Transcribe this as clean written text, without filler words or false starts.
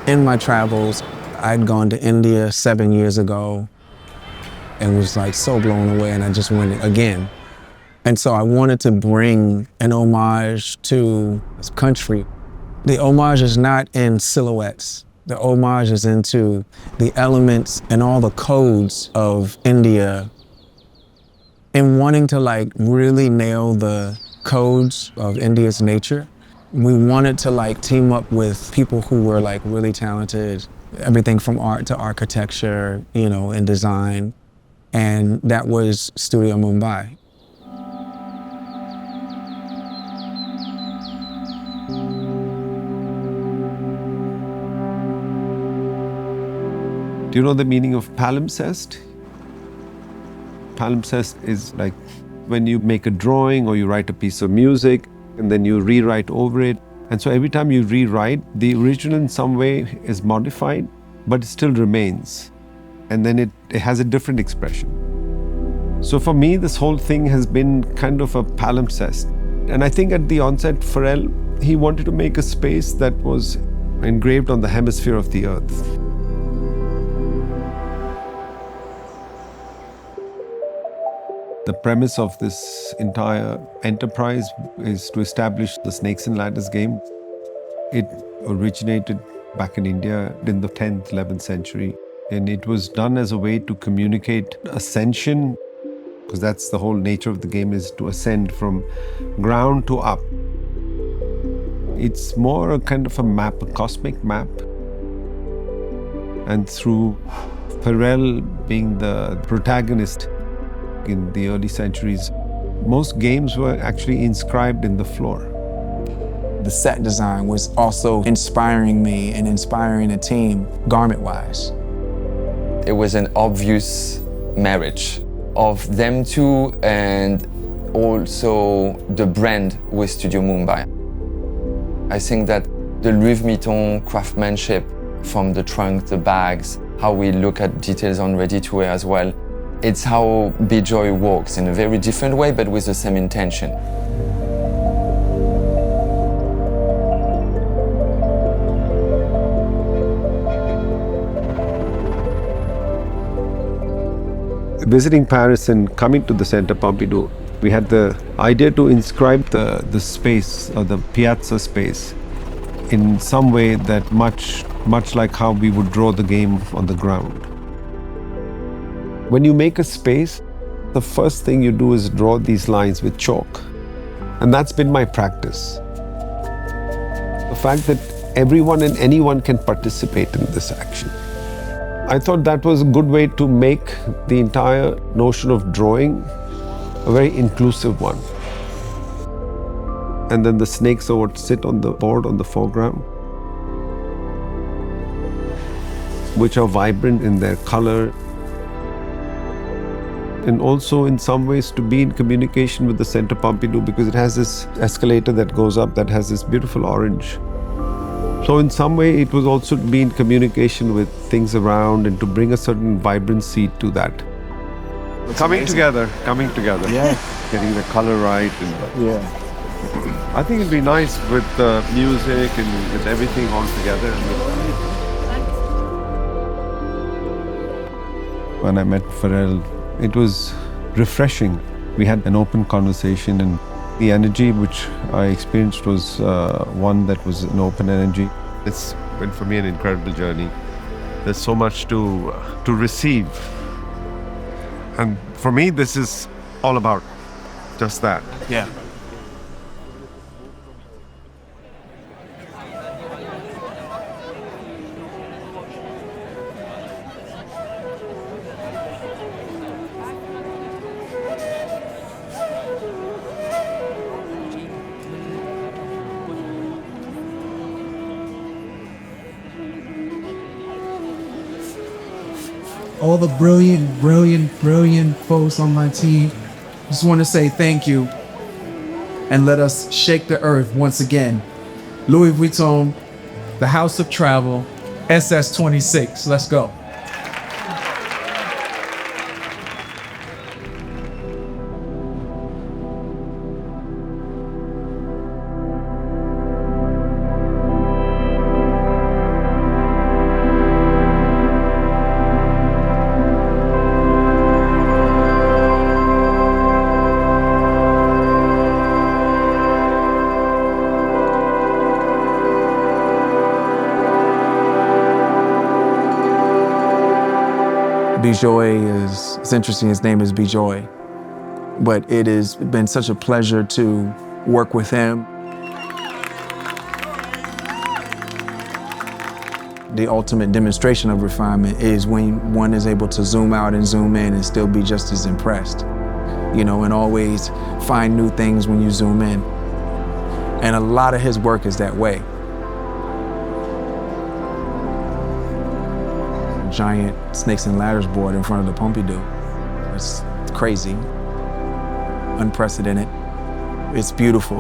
In my travels, I'd gone to India 7 years ago and was like so blown away, and I just went again. And so I wanted to bring an homage to this country. The homage is not in silhouettes. The homage is into the elements and all the codes of India. And wanting to like really nail the codes of India's nature, we wanted to like team up with people who were like really talented, everything from art to architecture, you know, and design. And that was Studio Mumbai. Do you know the meaning of palimpsest? Palimpsest is like when you make a drawing or you write a piece of music and then you rewrite over it. And so every time you rewrite, the original in some way is modified, but it still remains. And then it has a different expression. So for me, this whole thing has been kind of a palimpsest. And I think at the onset, Pharrell, he wanted to make a space that was engraved on the hemisphere of the earth. The premise of this entire enterprise is to establish the snakes and ladders game. It originated back in India in the 10th, 11th century. And it was done as a way to communicate ascension, because that's the whole nature of the game, is to ascend from ground to up. It's more a kind of a map, a cosmic map. And through Pharrell being the protagonist, in the early centuries, most games were actually inscribed in the floor. The set design was also inspiring me and inspiring the team garment-wise. It was an obvious marriage of them two and also the brand with Studio Mumbai. I think that the Louis Vuitton craftsmanship, from the trunk, the bags, how we look at details on ready-to-wear as well, it's how Bejoy works in a very different way, but with the same intention. Visiting Paris and coming to the Centre Pompidou, we had the idea to inscribe the space, or the piazza space, in some way that much like how we would draw the game on the ground. When you make a space, the first thing you do is draw these lines with chalk. And that's been my practice. The fact that everyone and anyone can participate in this action. I thought that was a good way to make the entire notion of drawing a very inclusive one. And then the snakes are what sit on the board on the foreground, which are vibrant in their color. And also in some ways to be in communication with the Centre Pompidou, because it has this escalator that goes up that has this beautiful orange. So in some way it was also to be in communication with things around and to bring a certain vibrancy to that. Coming together. Yeah. Getting the color right. Yeah. I think it'd be nice with the music and with everything all together. When I met Pharrell, it was refreshing. We had an open conversation, and the energy which I experienced was one that was an open energy. It's been for me an incredible journey. There's so much to receive. And for me, this is all about just that. Yeah. All the brilliant folks on my team, just want to say thank you and let us shake the earth once again. Louis Vuitton, the House of Travel, SS26. Let's go. Bijoy is, it's interesting, his name is Bijoy, but it has been such a pleasure to work with him. The ultimate demonstration of refinement is when one is able to zoom out and zoom in and still be just as impressed, you know, and always find new things when you zoom in. And a lot of his work is that way. Giant snakes and ladders board in front of the Pompidou. It's crazy, unprecedented. It's beautiful.